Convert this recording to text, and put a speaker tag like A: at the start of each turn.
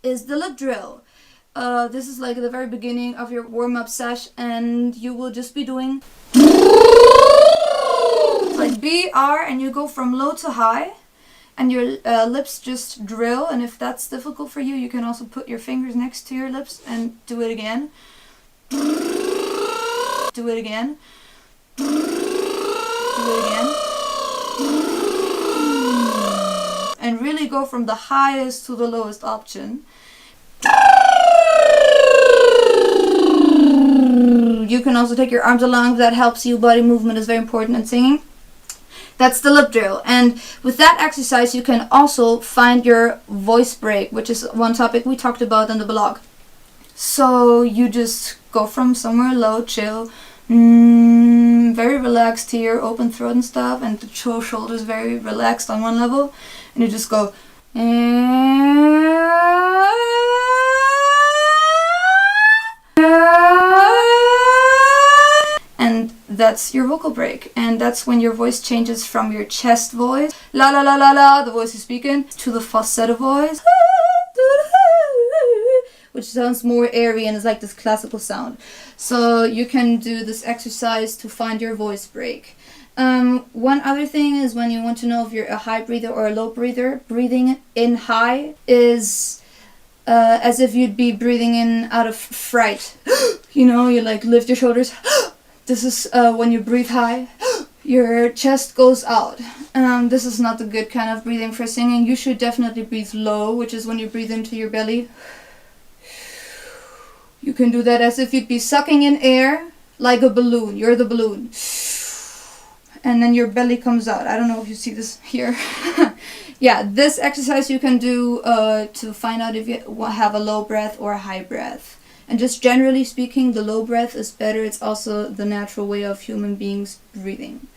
A: is the lip drill. This is like the very beginning of your warm-up sesh, and you will just be doing like BR, and you go from low to high, and your lips just drill. And if that's difficult for you, you can also put your fingers next to your lips and do it again. Do it again. Do it again. And really go from the highest to the lowest option. You can also take your arms along. That helps you. Body movement is very important in singing. That's the lip drill. And with that exercise, you can also find your voice break, which is one topic we talked about in the blog. So you just go from somewhere low, chill, very relaxed here, open throat and stuff, and the shoulders very relaxed on one level, and you just go and that's your vocal break. And that's when your voice changes from your chest voice, la la la la la, the voice you speak in, to the falsetto voice, which sounds more airy and is like this classical sound. So you can do this exercise to find your voice break. One other thing is, when you want to know if you're a high breather or a low breather, breathing in high is as if you'd be breathing in out of fright. You know, you like lift your shoulders. This is when you breathe high, your chest goes out. This is not the good kind of breathing for singing. You should definitely breathe low, which is when you breathe into your belly. You can do that as if you'd be sucking in air like a balloon. You're the balloon. And then your belly comes out. I don't know if you see this here. Yeah, this exercise you can do to find out if you have a low breath or a high breath. And just generally speaking, the low breath is better. It's also the natural way of human beings breathing.